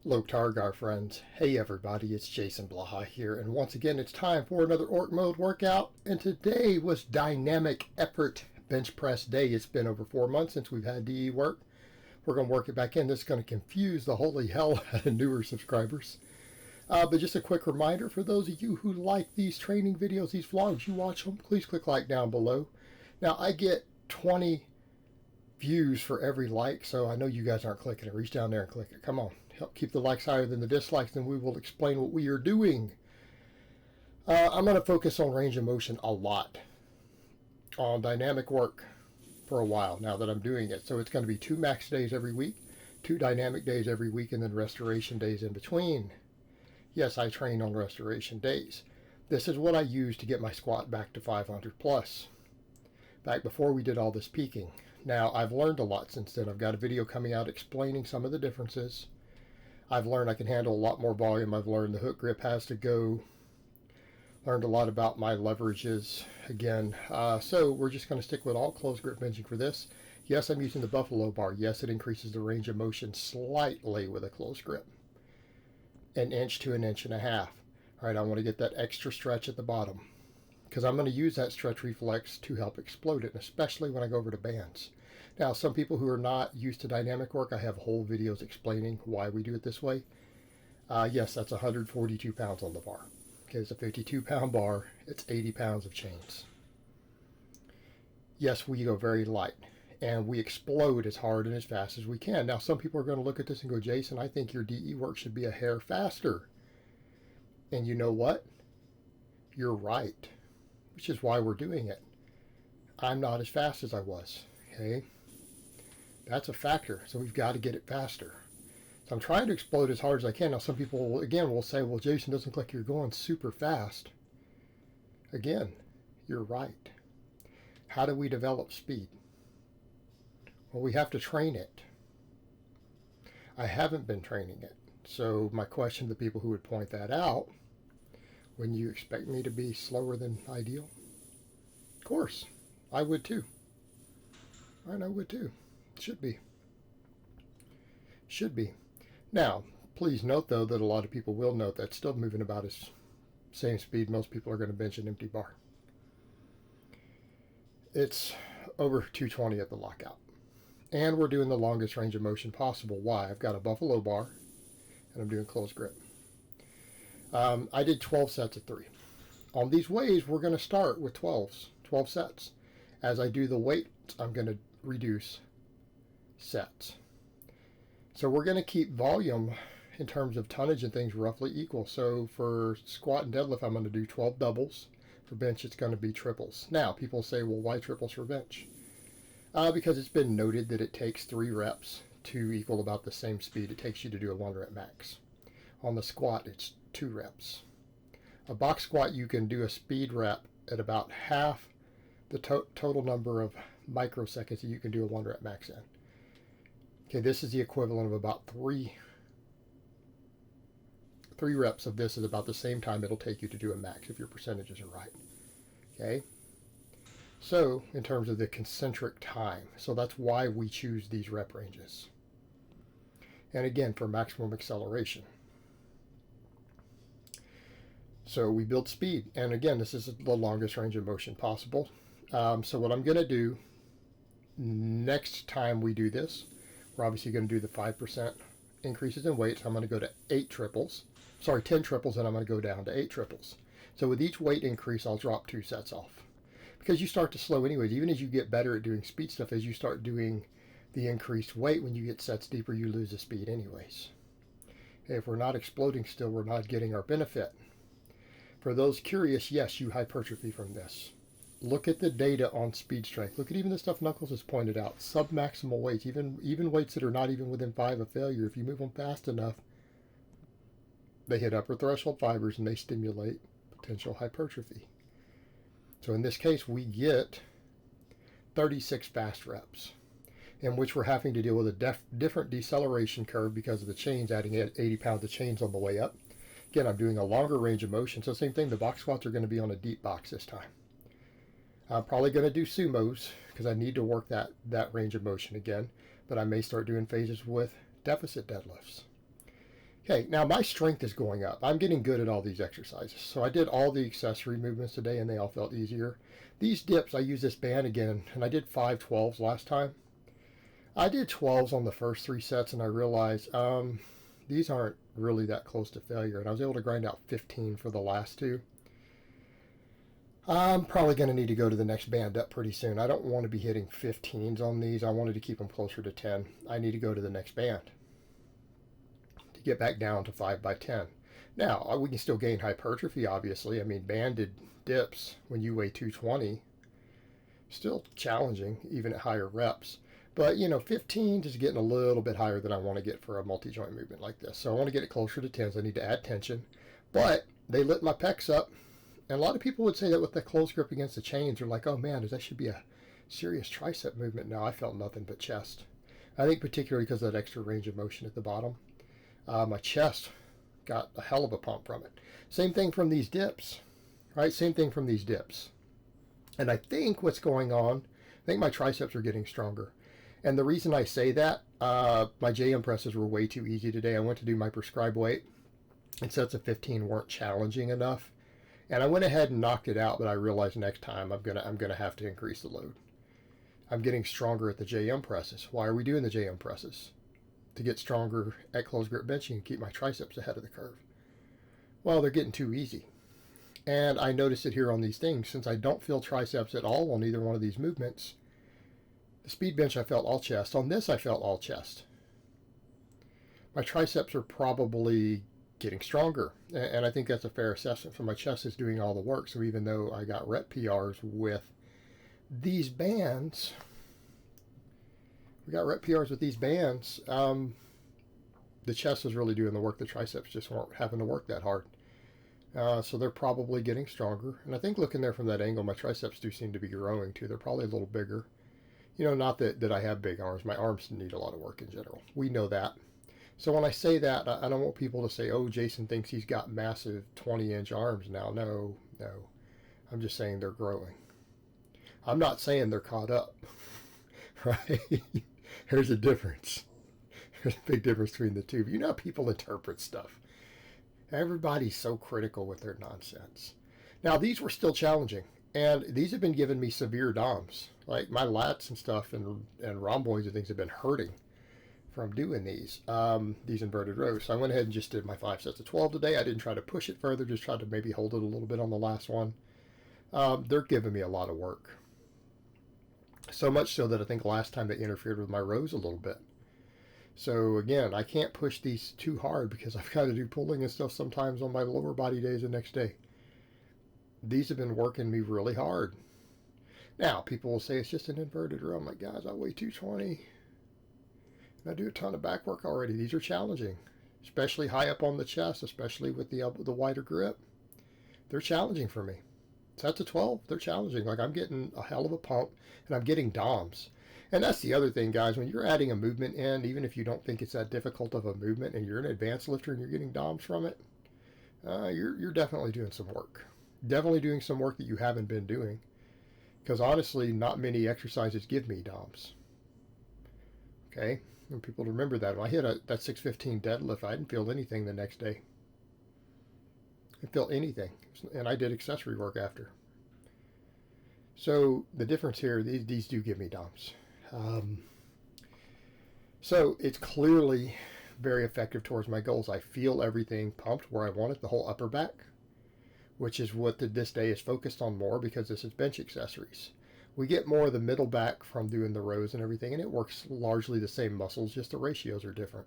Hello, Targar friends. Hey everybody, it's Jason Blaha here, and once again it's time for another Orc Mode workout, and today was Dynamic Effort Bench Press Day. It's been over 4 months since we've had DE work. We're going to work it back in. This is going to confuse the holy hell out of newer subscribers. But just a quick reminder for those of you who like these training videos, these vlogs, you watch them, please click like down below. Now, I get 20 views for every like, so I know you guys aren't clicking it. Reach down there and click it. Come on, help keep the likes higher than the dislikes, and we will explain what we are doing. I'm going to focus on range of motion a lot, on dynamic work for a while now that I'm doing it. So it's going to be 2 max days every week, 2 dynamic days every week, and then restoration days in between. Yes, I train on restoration days. This is what I use to get my squat back to 500 plus, back before we did all this peaking. Now, I've learned a lot since then. I've got a video coming out explaining some of the differences. I've learned I can handle a lot more volume. I've learned the hook grip has to go. Learned a lot about my leverages again. So we're just going to stick with all closed grip benching for this. Yes, I'm using the buffalo bar. Yes, it increases the range of motion slightly with a closed grip. 1 inch to 1.5 inches. All right, I want to get that extra stretch at the bottom, because I'm going to use that stretch reflex to help explode it, and especially when I go over to bands. Now, some people who are not used to dynamic work, I have whole videos explaining why we do it this way. Yes, that's 142 pounds on the bar. Okay, it's a 52-pound bar. It's 80 pounds of chains. Yes, we go very light, and we explode as hard and as fast as we can. Now, some people are going to look at this and go, Jason, I think your DE work should be a hair faster. And you know what? You're right, which is why we're doing it. I'm not as fast as I was, okay? That's a factor, so we've got to get it faster. So I'm trying to explode as hard as I can. Now, some people, again, will say, well, Jason, doesn't look like you're going super fast. Again, you're right. How do we develop speed? Well, we have to train it. I haven't been training it. So my question to the people who would point that out, wouldn't you expect me to be slower than ideal? Of course, I would too. I would too. Should be. Should be. Now, please note though that a lot of people will note that still moving about as same speed most people are going to bench an empty bar. It's over 220 at the lockout. And we're doing the longest range of motion possible. Why? I've got a buffalo bar and I'm doing closed grip. I did 12 sets of 3. On these waves, we're going to start with 12 sets. As I do the weight, I'm going to reduce sets. So we're going to keep volume in terms of tonnage and things roughly equal. So for squat and deadlift, I'm going to do 12 doubles. For bench, it's going to be triples. Now, people say, well, why triples for bench? Because it's been noted that it takes 3 reps to equal about the same speed it takes you to do a 1 rep max. On the squat, it's 2 reps. A box squat, you can do a speed rep at about half the total number of microseconds that you can do a 1 rep max in. Okay, this is the equivalent of about 3 reps of this is about the same time it'll take you to do a max if your percentages are right. Okay, so in terms of the concentric time, so that's why we choose these rep ranges. And again, for maximum acceleration. So we build speed, and again, this is the longest range of motion possible. So what I'm going to do next time we do this, we're obviously going to do the 5% increases in weight. So I'm going to go to 10 triples, and I'm going to go down to 8 triples. So with each weight increase, I'll drop 2 sets off, because you start to slow anyways. Even as you get better at doing speed stuff, as you start doing the increased weight, when you get sets deeper, you lose the speed anyways. If we're not exploding still, we're not getting our benefit. For those curious, yes, you hypertrophy from this. Look at the data on speed strength. Look at even the stuff Knuckles has pointed out. Sub-maximal weights, even weights that are not even within 5 of failure. If you move them fast enough, they hit upper threshold fibers and they stimulate potential hypertrophy. So in this case, we get 36 fast reps, in which we're having to deal with a different deceleration curve because of the chains, adding 80 pounds of chains on the way up. Again, I'm doing a longer range of motion. So same thing, the box squats are going to be on a deep box this time. I'm probably going to do sumos because I need to work that range of motion again, but I may start doing phases with deficit deadlifts. Okay, now my strength is going up. I'm getting good at all these exercises. So I did all the accessory movements today and they all felt easier. These dips, I use this band again, and I did 5 12s last time. I did 12s on the first 3 sets and I realized these aren't really that close to failure. And I was able to grind out 15 for the last two. I'm probably going to need to go to the next band up pretty soon. I don't want to be hitting 15s on these. I wanted to keep them closer to 10. I need to go to the next band to get back down to 5 by 10. Now, we can still gain hypertrophy, obviously. I mean, banded dips when you weigh 220, still challenging, even at higher reps. But, 15 is getting a little bit higher than I want to get for a multi-joint movement like this. So I want to get it closer to 10s. I need to add tension. But they lit my pecs up. And a lot of people would say that with the close grip against the chains, they're like, oh man, that should be a serious tricep movement. No, I felt nothing but chest. I think particularly because of that extra range of motion at the bottom. My chest got a hell of a pump from it. Same thing from these dips, right? Same thing from these dips. And I think what's going on, I think my triceps are getting stronger. And the reason I say that, my JM presses were way too easy today. I went to do my prescribed weight, and sets of 15 weren't challenging enough. And I went ahead and knocked it out, but I realized next time I'm gonna have to increase the load. I'm getting stronger at the JM presses. Why are we doing the JM presses? To get stronger at close grip benching and keep my triceps ahead of the curve. Well, they're getting too easy. And I noticed it here on these things. Since I don't feel triceps at all on either one of these movements, the speed bench I felt all chest. On this I felt all chest. My triceps are probably getting stronger, and I think that's a fair assessment. For my chest is doing all the work. So even though I got rep PRs with these bands, the chest is really doing the work. The triceps just weren't having to work that hard. So they're probably getting stronger. And I think looking there from that angle, my triceps do seem to be growing too. They're probably a little bigger. Not that I have big arms. My arms need a lot of work in general. We know that. So when I say that, I don't want people to say, oh, Jason thinks he's got massive 20-inch arms now. No. I'm just saying they're growing. I'm not saying they're caught up, right? There's a difference. There's a big difference between the two. You know how people interpret stuff. Everybody's so critical with their nonsense. Now, these were still challenging, and these have been giving me severe DOMs. Like my lats and stuff and rhomboids and things have been hurting from doing these inverted rows. So I went ahead and just did my 5 sets of 12 today. I didn't try to push it further, just tried to maybe hold it a little bit on the last one. They're giving me a lot of work. So much so that I think last time they interfered with my rows a little bit. So again, I can't push these too hard because I've got to do pulling and stuff sometimes on my lower body days the next day. These have been working me really hard. Now, people will say it's just an inverted row. I'm like, guys, I weigh 220. And I do a ton of back work already. These are challenging, especially high up on the chest, especially with the wider grip. They're challenging for me. Sets of 12, they're challenging. Like I'm getting a hell of a pump, and I'm getting DOMs. And that's the other thing, guys. When you're adding a movement in, even if you don't think it's that difficult of a movement, and you're an advanced lifter and you're getting DOMs from it, you're definitely doing some work. Definitely doing some work that you haven't been doing. Because honestly, not many exercises give me DOMs. Okay? And people remember that. When I hit that 615 deadlift, I didn't feel anything the next day. I didn't feel anything. And I did accessory work after. So the difference here, these do give me DOMs. So it's clearly very effective towards my goals. I feel everything pumped where I want it, the whole upper back, which is what this day is focused on more because this is bench accessories. We get more of the middle back from doing the rows and everything, and it works largely the same muscles, just the ratios are different.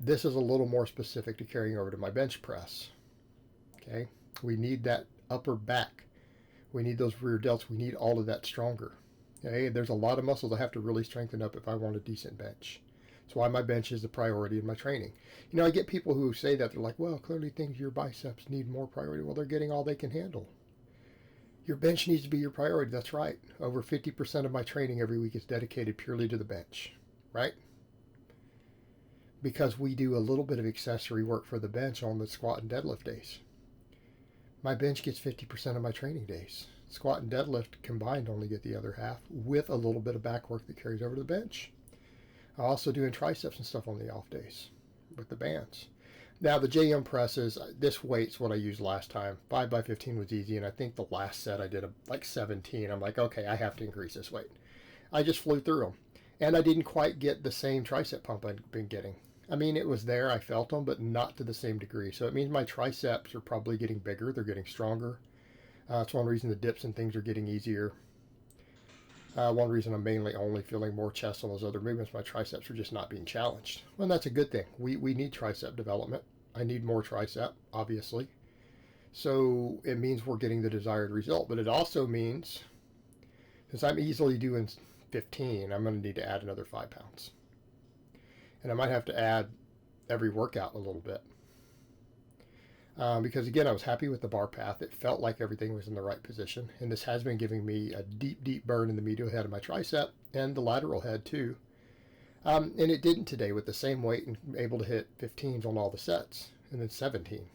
This is a little more specific to carrying over to my bench press. Okay, we need that upper back. We need those rear delts. We need all of that stronger. Okay, there's a lot of muscles I have to really strengthen up if I want a decent bench. That's why my bench is the priority in my training. I get people who say that. They're like, well, clearly things your biceps need more priority. Well, they're getting all they can handle. Your bench needs to be your priority. That's right. Over 50% of my training every week is dedicated purely to the bench, right? Because we do a little bit of accessory work for the bench on the squat and deadlift days. My bench gets 50% of my training days. Squat and deadlift combined only get the other half with a little bit of back work that carries over to the bench. I'm also doing triceps and stuff on the off days. with the bands. Now the JM presses, this weight's what I used last time. 5x15 was easy, and I think the last set I did like 17. I'm like, okay, I have to increase this weight. I just flew through them. And I didn't quite get the same tricep pump I've been getting. I mean, it was there, I felt them, but not to the same degree. So it means my triceps are probably getting bigger, they're getting stronger. That's one reason the dips and things are getting easier. One reason I'm mainly only feeling more chest on those other movements, my triceps are just not being challenged. Well, that's a good thing. We need tricep development. I need more tricep, obviously. So it means we're getting the desired result. But it also means, since I'm easily doing 15, I'm going to need to add another 5 pounds. And I might have to add every workout a little bit. Because again, I was happy with the bar path. It felt like everything was in the right position. And this has been giving me a deep, deep burn in the medial head of my tricep and the lateral head too. And it didn't today with the same weight and able to hit 15s on all the sets and then 17.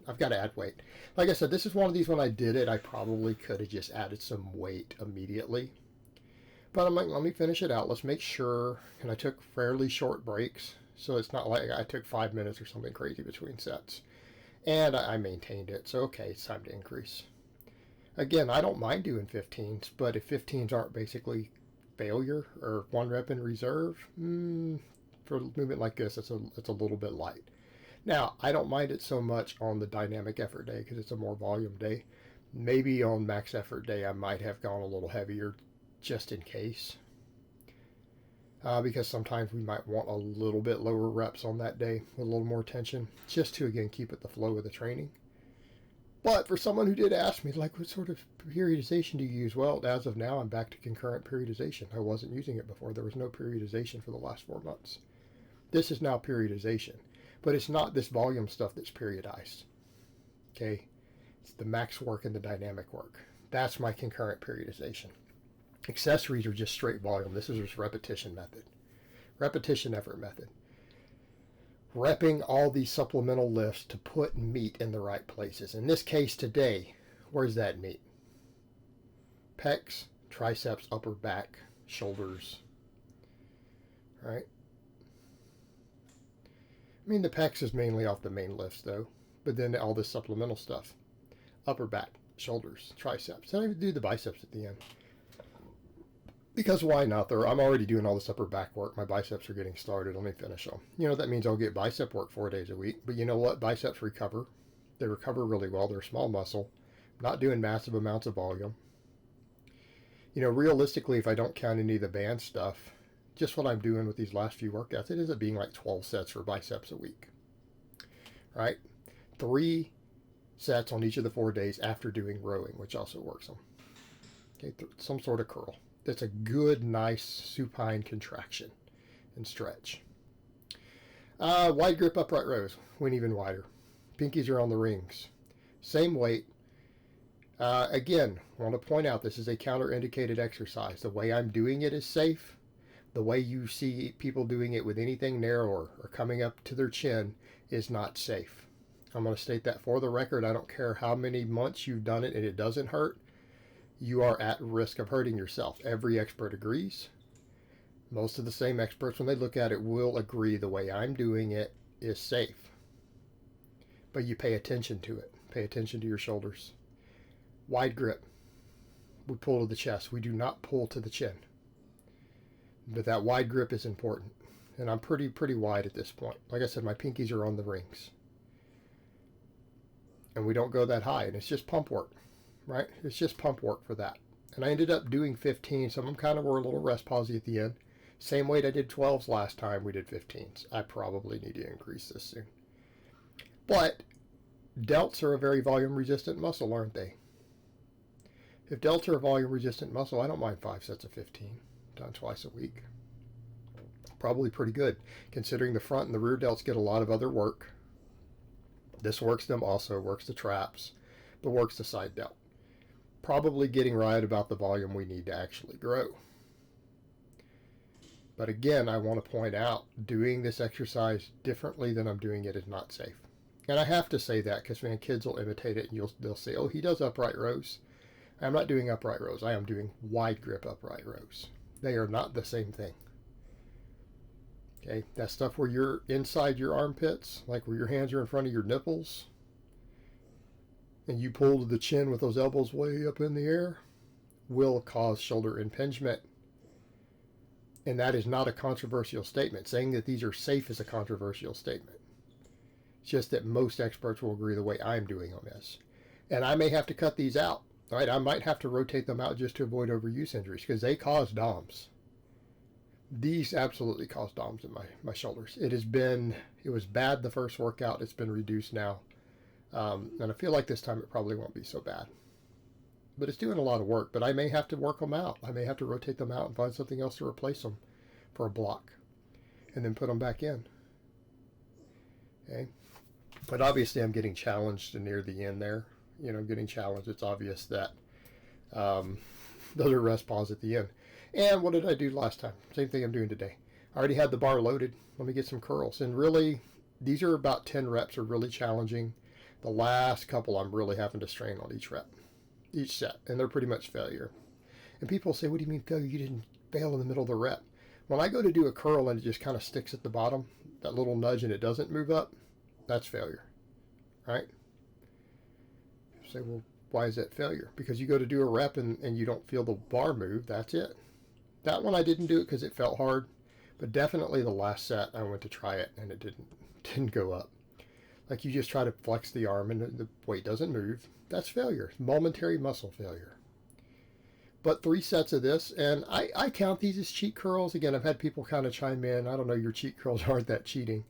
I've got to add weight. Like I said, this is one of these when I did it, I probably could have just added some weight immediately. But I'm like, let me finish it out. Let's make sure. And I took fairly short breaks. So it's not like I took 5 minutes or something crazy between sets. And I maintained it. So, okay, it's time to increase. Again, I don't mind doing 15s, but if 15s aren't basically failure or 1 rep in reserve, for a movement like this, it's a little bit light. Now, I don't mind it so much on the dynamic effort day because it's a more volume day. Maybe on max effort day, I might have gone a little heavier just in case. Because sometimes we might want a little bit lower reps on that day with a little more tension, just to, again, keep it the flow of the training. But for someone who did ask me, like, what sort of periodization do you use? Well, as of now, I'm back to concurrent periodization. I wasn't using it before. There was no periodization for the last 4 months. This is now periodization. But it's not this volume stuff that's periodized. Okay? It's the max work and the dynamic work. That's my concurrent periodization. Accessories are just straight volume. This is just repetition method. Repetition effort method. Repping all these supplemental lifts to put meat in the right places. In this case today, where's that meat? Pecs, triceps, upper back, shoulders. Right? I mean, the pecs is mainly off the main lifts though. But then all this supplemental stuff. Upper back, shoulders, triceps. I even do the biceps at the end. Because why not? I'm already doing all this upper back work. My biceps are getting started. Let me finish them. You know, that means I'll get bicep work 4 days a week. But you know what? Biceps recover. They recover really well. They're a small muscle. Not doing massive amounts of volume. You know, realistically, if I don't count any of the band stuff, just what I'm doing with these last few workouts, it ends up being like 12 sets for biceps a week. Right? 3 sets on each of the 4 days after doing rowing, which also works them. Okay, some sort of curl. That's a good, nice supine contraction and stretch. Wide grip upright rows went even wider. Pinkies are on the rings. Same weight. Again, I want to point out this is a counter-indicated exercise. The way I'm doing it is safe. The way you see people doing it with anything narrower or coming up to their chin is not safe. I'm going to state that for the record. I don't care how many months you've done it and it doesn't hurt. You are at risk of hurting yourself. Every expert agrees. Most of the same experts, when they look at it, will agree the way I'm doing it is safe. But you pay attention to it. Pay attention to your shoulders. Wide grip. We pull to the chest. We do not pull to the chin. But that wide grip is important. And I'm pretty wide at this point. Like I said, my pinkies are on the rings. And we don't go that high. And it's just pump work. Right? It's just pump work for that. And I ended up doing 15. Some of them kind of were a little rest pausey at the end. Same weight I did 12s last time we did 15s. I probably need to increase this soon. But delts are a very volume resistant muscle, aren't they? If delts are a volume resistant muscle, I don't mind 5 sets of 15 done twice a week. Probably pretty good considering the front and the rear delts get a lot of other work. This works them also, works the traps, but works the side delt. Probably getting right about the volume we need to actually grow. But again, I want to point out, doing this exercise differently than I'm doing it is not safe. And I have to say that because man, kids will imitate it and they'll say, oh, he does upright rows. I'm not doing upright rows. I am doing wide grip upright rows. They are not the same thing. Okay, that stuff where you're inside your armpits, like where your hands are in front of your nipples, and you pull to the chin with those elbows way up in the air, will cause shoulder impingement. And that is not a controversial statement. Saying that these are safe is a controversial statement. It's just that most experts will agree the way I'm doing on this. And I may have to cut these out. Right? I might have to rotate them out just to avoid overuse injuries because they cause DOMs. These absolutely cause DOMs in my shoulders. It was bad the first workout. It's been reduced now. And I feel like this time it probably won't be so bad. But it's doing a lot of work. But I may have to work them out. I may have to rotate them out and find something else to replace them for a block. And then put them back in. Okay. But obviously I'm getting challenged near the end there. You know, getting challenged. It's obvious that those are rest pause at the end. And what did I do last time? Same thing I'm doing today. I already had the bar loaded. Let me get some curls. And really, these are about 10 reps are really challenging. The last couple I'm really having to strain on each rep, each set. And they're pretty much failure. And people say, what do you mean failure? You didn't fail in the middle of the rep. When I go to do a curl and it just kind of sticks at the bottom, that little nudge and it doesn't move up, that's failure. Right? You say, well, why is that failure? Because you go to do a rep and you don't feel the bar move, that's it. That one I didn't do it because it felt hard, but definitely the last set I went to try it and it didn't go up. Like you just try to flex the arm and the weight doesn't move. That's failure, momentary muscle failure. But 3 sets of this, and I count these as cheat curls. Again, I've had people kind of chime in, I don't know, your cheat curls aren't that cheating.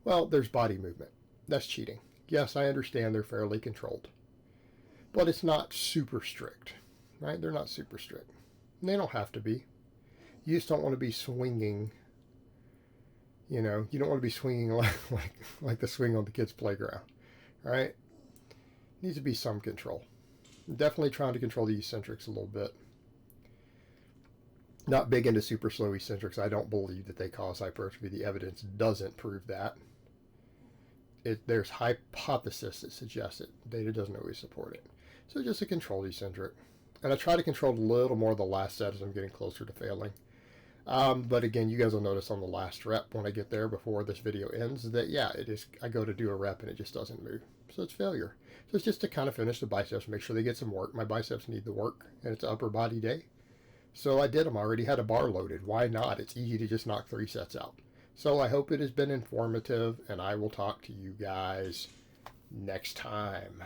Well, there's body movement. That's cheating. Yes, I understand they're fairly controlled. But it's not super strict, right? They're not super strict. And they don't have to be. You just don't want to be swinging, you know, you don't want to be swinging like the swing on the kids' playground, right? Needs to be some control. Definitely trying to control the eccentrics a little bit. Not big into super slow eccentrics. I don't believe that they cause hypertrophy. The evidence doesn't prove that. There's hypothesis that suggests it. Data doesn't always support it. So just a controlled eccentric. And I try to control a little more the last set as I'm getting closer to failing. But again, you guys will notice on the last rep when I get there before this video ends that, yeah, it is. I go to do a rep and it just doesn't move. So it's failure. So it's just to kind of finish the biceps, make sure they get some work. My biceps need the work, and it's an upper body day. So I did them. I already had a bar loaded. Why not? It's easy to just knock 3 sets out. So I hope it has been informative, and I will talk to you guys next time.